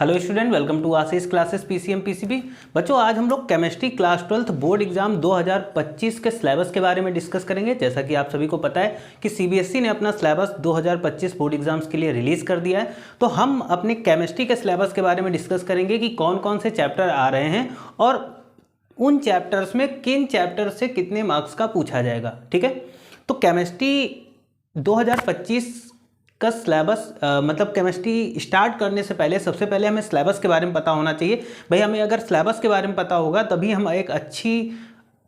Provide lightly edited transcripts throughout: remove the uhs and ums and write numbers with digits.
Hello student, welcome to Ashish classes PCM PCB. बच्चों, आज हम लोग केमिस्ट्री क्लास 12 बोर्ड एग्जाम 2025 के सिलेबस के बारे में डिस्कस करेंगे। जैसा कि आप सभी को पता है कि सीबीएसई ने अपना सिलेबस 2025 बोर्ड एग्जाम्स के लिए रिलीज़ कर दिया है। तो हम अपने केमिस्ट्री के सिलेबस के बारे में डिस्कस करेंगे कि कौन कौन से चैप्टर आ रहे हैं और उन चैप्टर्स में किन चैप्टर से कितने मार्क्स का पूछा जाएगा। ठीक है, तो केमिस्ट्री 2025 का सिलेबस मतलब केमिस्ट्री स्टार्ट करने से पहले सबसे पहले हमें सिलेबस के बारे में पता होना चाहिए। भाई, हमें अगर सिलेबस के बारे में पता होगा तभी हम एक अच्छी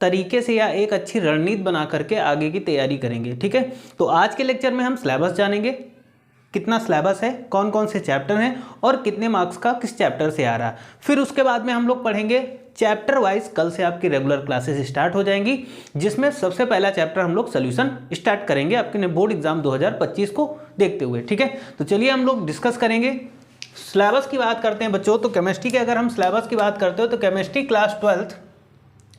तरीके से या एक अच्छी रणनीति बना करके आगे की तैयारी करेंगे। ठीक है, तो आज के लेक्चर में हम सिलेबस जानेंगे, कितना सिलेबस है, कौन कौन से चैप्टर हैं और कितने मार्क्स का किस चैप्टर से आ रहा है। फिर उसके बाद में हम लोग पढ़ेंगे चैप्टर वाइज। कल से आपकी रेगुलर क्लासेस स्टार्ट हो जाएंगी, जिसमें सबसे पहला चैप्टर हम लोग सोल्यूशन स्टार्ट करेंगे आपके बोर्ड एग्जाम 2025 को देखते हुए। ठीक है, तो चलिए हम लोग डिस्कस करेंगे। सिलेबस की बात करते हैं बच्चों, तो केमिस्ट्री के अगर हम सिलेबस की बात करते हो तो chemistry class 12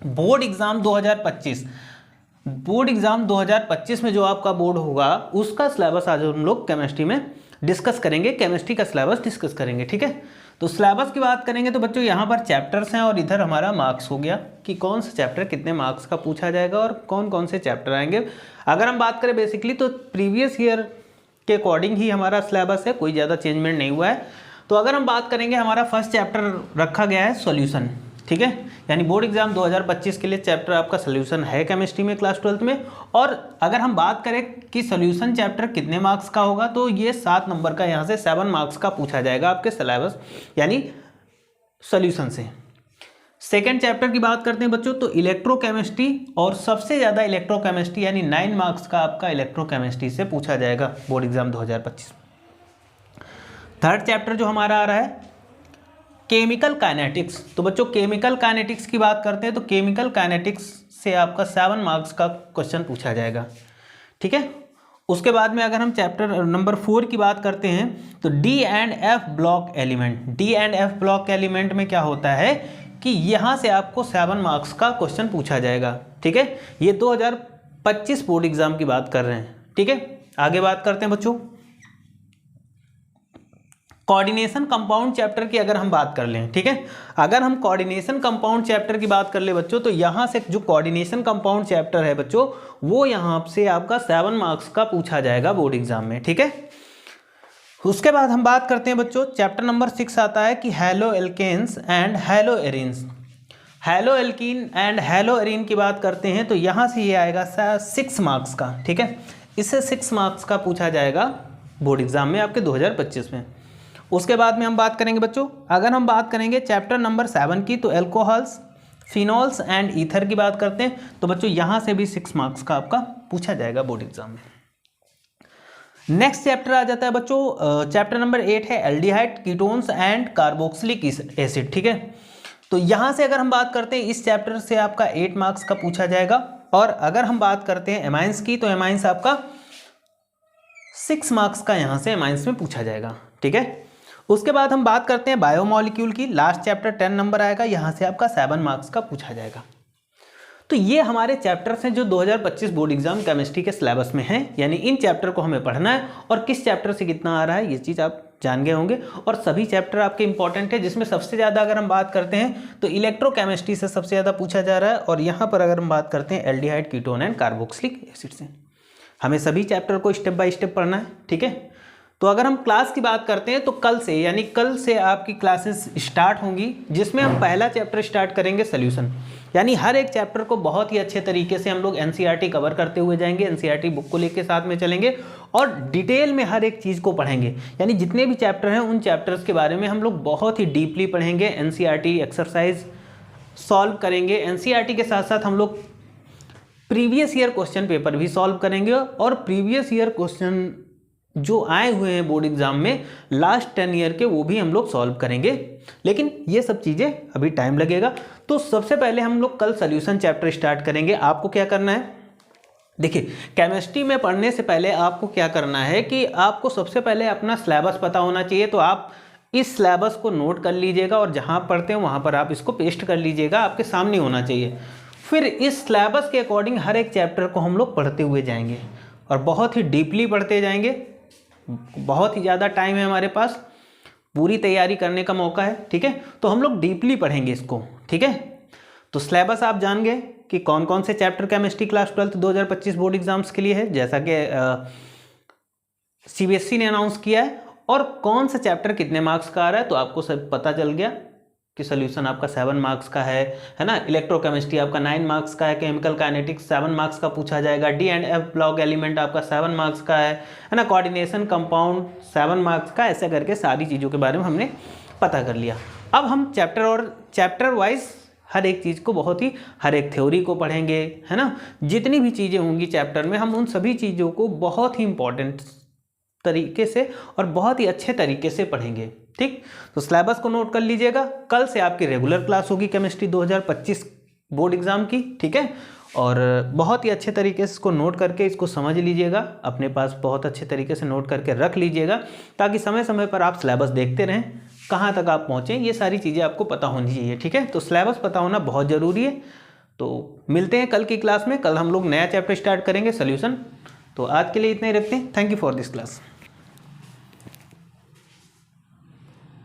board exam 2025 board exam 2025 में जो आपका बोर्ड होगा उसका सिलेबस आज हम लोग केमिस्ट्री में डिस्कस करेंगे, केमिस्ट्री का सिलेबस डिस्कस करेंगे। ठीक है, तो सिलेबस की बात करेंगे तो बच्चों यहाँ पर चैप्टर्स हैं और इधर हमारा मार्क्स हो गया कि कौन सा चैप्टर कितने मार्क्स का पूछा जाएगा और कौन कौन से चैप्टर आएंगे। अगर हम बात करें बेसिकली तो प्रीवियस ईयर के अकॉर्डिंग ही हमारा सिलेबस है, कोई ज़्यादा चेंजमेंट नहीं हुआ है। तो अगर हम बात करेंगे, हमारा फर्स्ट चैप्टर रखा गया है सॉल्यूशन। ठीक है, यानी बोर्ड एग्जाम 2025 के लिए चैप्टर आपका सॉल्यूशन है केमिस्ट्री में क्लास 12 में। और अगर हम बात करें कि सॉल्यूशन चैप्टर कितने मार्क्स का होगा तो ये 7 नंबर का, यहाँ से 7 मार्क्स का पूछा जाएगा आपके सिलेबस यानी सॉल्यूशन से। सेकेंड चैप्टर की बात करते हैं बच्चों, तो इलेक्ट्रोकेमिस्ट्री, और सबसे ज़्यादा इलेक्ट्रोकेमिस्ट्री यानी 9 मार्क्स का आपका इलेक्ट्रोकेमिस्ट्री से पूछा जाएगा बोर्ड एग्जाम 2025। थर्ड चैप्टर जो हमारा आ रहा है केमिकल काइनेटिक्स। तो बच्चों केमिकल काइनेटिक्स की बात करते हैं तो केमिकल काइनेटिक्स से आपका 7 मार्क्स का क्वेश्चन पूछा जाएगा। ठीक है, उसके बाद में अगर हम चैप्टर नंबर 4 की बात करते हैं तो D and F block element. D and F block element में क्या होता है कि यहाँ से आपको 7 मार्क्स का क्वेश्चन पूछा जाएगा। ठीक है, ये 2025 बोर्ड एग्जाम की बात कर रहे हैं। ठीक है, आगे बात करते हैं बच्चों कोऑर्डिनेशन कंपाउंड चैप्टर की अगर हम बात कर लें। ठीक है, अगर हम कोऑर्डिनेशन कंपाउंड चैप्टर की बात कर ले बच्चों तो यहाँ से जो कोऑर्डिनेशन कंपाउंड चैप्टर है बच्चों वो यहाँ से आपका 7 मार्क्स का पूछा जाएगा बोर्ड एग्जाम में। ठीक है, उसके बाद हम बात करते हैं बच्चों चैप्टर नंबर 6 आता है कि haloalkanes and haloarenes. Haloalkene and haloarene की बात करते हैं तो यहाँ से ये आएगा 6 मार्क्स का। ठीक है, इससे 6 मार्क्स का पूछा जाएगा बोर्ड एग्जाम में आपके 2025 में। उसके बाद में हम बात करेंगे बच्चों, अगर हम बात करेंगे चैप्टर नंबर 7 की तो एल्कोहल्स, फिनॉल्स एंड ईथर की बात करते हैं तो बच्चों यहाँ से भी 6 मार्क्स का आपका पूछा जाएगा बोर्ड एग्जाम में। नेक्स्ट चैप्टर आ जाता है बच्चों चैप्टर नंबर 8 है aldehyde, ketones and carboxylic acid. ठीक है, तो यहाँ से अगर हम बात करते हैं इस चैप्टर से आपका 8 मार्क्स का पूछा जाएगा। और अगर हम बात करते हैं एमाइंस की तो एमाइंस आपका 6 मार्क्स का यहाँ से एमाइंस में पूछा जाएगा। ठीक है, उसके बाद हम बात करते हैं बायोमॉलिक्यूल की, लास्ट चैप्टर 10 नंबर आएगा, यहाँ से आपका 7 मार्क्स का पूछा जाएगा। तो ये हमारे चैप्टर्स हैं जो 2025 बोर्ड एग्जाम केमिस्ट्री के सिलेबस में हैं, यानी इन चैप्टर को हमें पढ़ना है और किस चैप्टर से कितना आ रहा है ये चीज़ आप जान गए होंगे। और सभी चैप्टर आपके इंपॉर्टेंट है, जिसमें सबसे ज़्यादा अगर हम बात करते हैं तो इलेक्ट्रोकेमिस्ट्री से सबसे ज़्यादा पूछा जा रहा है और यहाँ पर अगर हम बात करते हैं aldehyde, ketone and carboxylic acid से। हमें सभी चैप्टर को स्टेप बाय स्टेप पढ़ना है। ठीक है, तो अगर हम क्लास की बात करते हैं तो कल से यानी कल से आपकी क्लासेस स्टार्ट होंगी, जिसमें हम पहला चैप्टर स्टार्ट करेंगे सॉल्यूशन। यानी हर एक चैप्टर को बहुत ही अच्छे तरीके से हम लोग एनसीईआरटी कवर करते हुए जाएंगे, एनसीईआरटी बुक को लेके साथ में चलेंगे और डिटेल में हर एक चीज़ को पढ़ेंगे। यानी जितने भी चैप्टर हैं उन चैप्टर्स के बारे में हम लोग बहुत ही डीपली पढ़ेंगे, एनसीईआरटी एक्सरसाइज सॉल्व करेंगे। एनसीईआरटी के साथ साथ हम लोग प्रीवियस ईयर क्वेश्चन पेपर भी सॉल्व करेंगे और प्रीवियस ईयर क्वेश्चन जो आए हुए हैं बोर्ड एग्जाम में लास्ट 10 ईयर के वो भी हम लोग सॉल्व करेंगे। लेकिन ये सब चीज़ें अभी टाइम लगेगा। तो सबसे पहले हम लोग कल सॉल्यूशन चैप्टर स्टार्ट करेंगे। आपको क्या करना है, देखिए केमिस्ट्री में पढ़ने से पहले आपको क्या करना है कि आपको सबसे पहले अपना सिलेबस पता होना चाहिए। तो आप इस सिलेबस को नोट कर लीजिएगा और जहाँ पढ़ते हैं वहाँ पर आप इसको पेस्ट कर लीजिएगा, आपके सामने होना चाहिए। फिर इस सिलेबस के अकॉर्डिंग हर एक चैप्टर को हम लोग पढ़ते हुए जाएंगे और बहुत ही डीपली पढ़ते जाएंगे। बहुत ही ज़्यादा टाइम है हमारे पास पूरी तैयारी करने का मौका है। ठीक है, तो हम लोग डीपली पढ़ेंगे इसको। ठीक है, तो सिलेबस आप जान गए कि कौन कौन से chapter chemistry class 12 2025 board exams के लिए है, जैसा कि सीबीएसई ने अनाउंस किया है, और कौन सा चैप्टर कितने मार्क्स का आ रहा है। तो आपको सब पता चल गया कि सोल्यूशन आपका 7 मार्क्स का है ना। इलेक्ट्रोकेमिस्ट्री आपका 9 मार्क्स का है। केमिकल काइनेटिक्स 7 मार्क्स का पूछा जाएगा। D and F block element आपका 7 मार्क्स का है ना। कोऑर्डिनेशन कंपाउंड 7 मार्क्स का। ऐसे करके सारी चीज़ों के बारे में हमने पता कर लिया। अब हम चैप्टर वाइज हर एक चीज़ को हर एक थ्योरी को पढ़ेंगे, है ना। जितनी भी चीज़ें होंगी चैप्टर में, हम उन सभी चीज़ों को बहुत ही इंपॉर्टेंट तरीके से और बहुत ही अच्छे तरीके से पढ़ेंगे। ठीक, तो सिलेबस को नोट कर लीजिएगा। कल से आपकी रेगुलर क्लास होगी केमिस्ट्री 2025 बोर्ड एग्जाम की। ठीक है, और बहुत ही अच्छे तरीके से इसको नोट करके इसको समझ लीजिएगा, अपने पास बहुत अच्छे तरीके से नोट करके रख लीजिएगा, ताकि समय समय पर आप सिलेबस देखते रहें, कहाँ तक आप पहुँचें, ये सारी चीज़ें आपको पता होनी चाहिए। ठीक है, तो सिलेबस पता होना बहुत ज़रूरी है। तो मिलते हैं कल की क्लास में। कल हम लोग नया चैप्टर स्टार्ट करेंगे, सोल्यूशन। तो आज के लिए इतना ही रखते हैं। Thank you for this class.